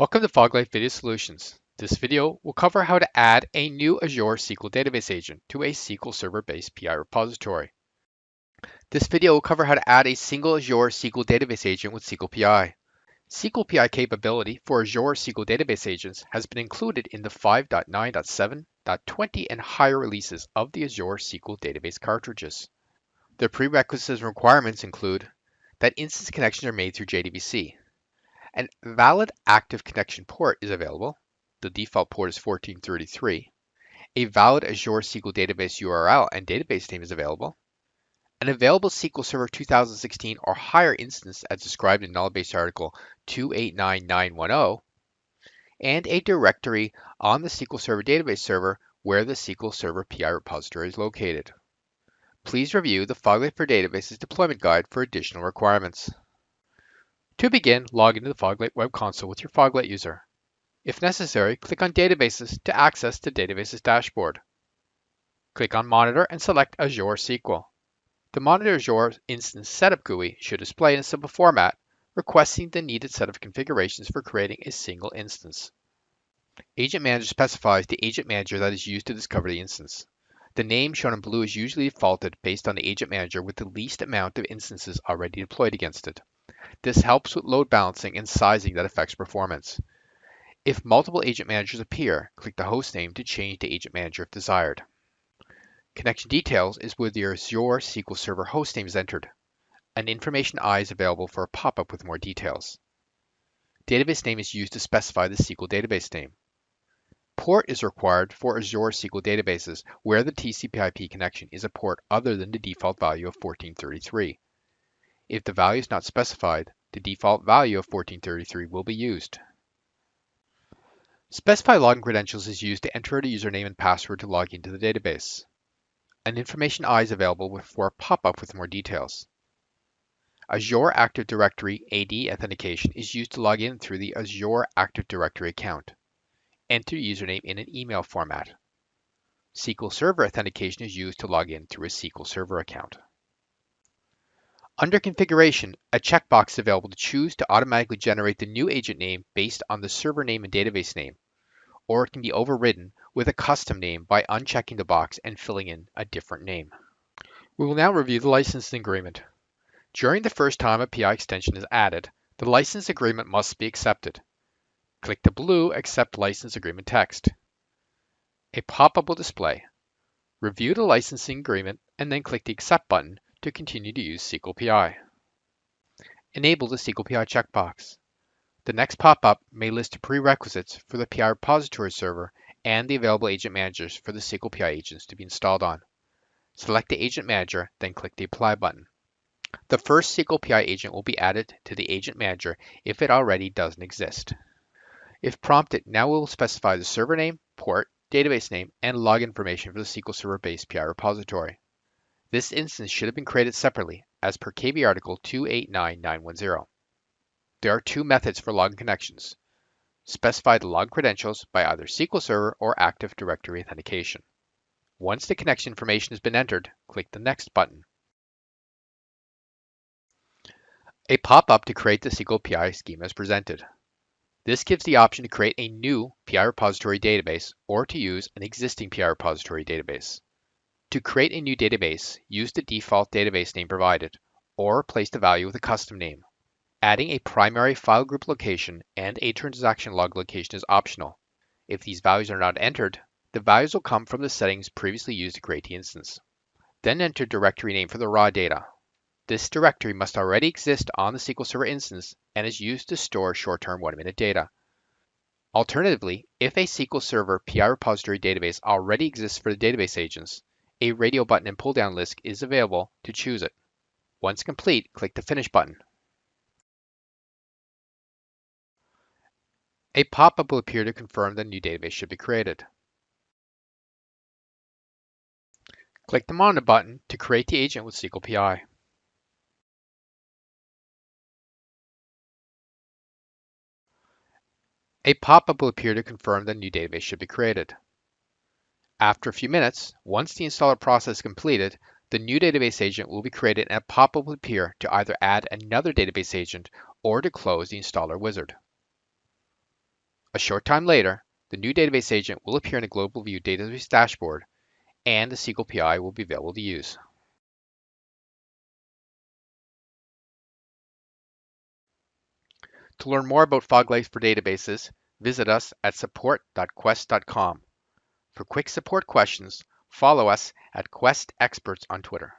Welcome to Foglight Video Solutions. This video will cover how to add a new Azure SQL database agent to a SQL Server-based PI repository. This video will cover how to add a single Azure SQL database agent with SQL PI. SQL PI capability for Azure SQL database agents has been included in the 5.9.7.20 and higher releases of the Azure SQL database cartridges. The prerequisite requirements include that instance connections are made through JDBC. An valid active connection port is available. The default port is 1433. A valid Azure SQL database URL and database name is available. An available SQL Server 2016 or higher instance as described in Nullbase article 289910, and a directory on the SQL Server database server where the SQL Server PI repository is located. Please review the Foglight for Databases deployment guide for additional requirements. To begin, log into the Foglight web console with your Foglight user. If necessary, click on Databases to access the Databases dashboard. Click on Monitor and select Azure SQL. The Monitor Azure Instance Setup GUI should display in a simple format, requesting the needed set of configurations for creating a single instance. Agent Manager specifies the agent manager that is used to discover the instance. The name shown in blue is usually defaulted based on the agent manager with the least amount of instances already deployed against it. This helps with load balancing and sizing that affects performance. If multiple agent managers appear, click the host name to change the agent manager if desired. Connection details is where your Azure SQL Server host name is entered. An information eye is available for a pop-up with more details. Database name is used to specify the SQL database name. Port is required for Azure SQL databases where the TCP/IP connection is a port other than the default value of 1433. If the value is not specified, the default value of 1433 will be used. Specify login credentials is used to enter a username and password to log into the database. An information eye is available for a pop-up with more details. Azure Active Directory AD authentication is used to log in through the Azure Active Directory account. Enter username in an email format. SQL Server authentication is used to log in through a SQL Server account. Under Configuration, a checkbox is available to choose to automatically generate the new agent name based on the server name and database name, or it can be overridden with a custom name by unchecking the box and filling in a different name. We will now review the licensing agreement. During the first time a PI extension is added, the license agreement must be accepted. Click the blue Accept License Agreement text. A pop-up will display. Review the licensing agreement and then click the Accept button to continue to use SQL PI. Enable the SQL PI checkbox. The next pop-up may list the prerequisites for the PI repository server and the available agent managers for the SQL PI agents to be installed on. Select the agent manager, then click the Apply button. The first SQL PI agent will be added to the agent manager if it already doesn't exist. If prompted, now we will specify the server name, port, database name, and log information for the SQL Server-based PI repository. This instance should have been created separately, as per KB article 289910. There are two methods for login connections. Specify the login credentials by either SQL Server or Active Directory authentication. Once the connection information has been entered, click the Next button. A pop-up to create the SQL PI schema is presented. This gives the option to create a new PI repository database or to use an existing PI repository database. To create a new database, use the default database name provided, or replace the value with a custom name. Adding a primary file group location and a transaction log location is optional. If these values are not entered, the values will come from the settings previously used to create the instance. Then enter directory name for the raw data. This directory must already exist on the SQL Server instance and is used to store short-term 1-minute data. Alternatively, if a SQL Server PI repository database already exists for the database agents, a radio button and pull-down list is available to choose it. Once complete, click the Finish button. A pop-up will appear to confirm that a new database should be created. Click the Monitor button to create the agent with SQL PI. A pop-up will appear to confirm that a new database should be created. After a few minutes, once the installer process is completed, the new database agent will be created and a pop-up will appear to either add another database agent or to close the installer wizard. A short time later, the new database agent will appear in the Global View database dashboard, and the SQL PI will be available to use. To learn more about Foglight for databases, visit us at support.quest.com. For quick support questions, follow us at Quest Experts on Twitter.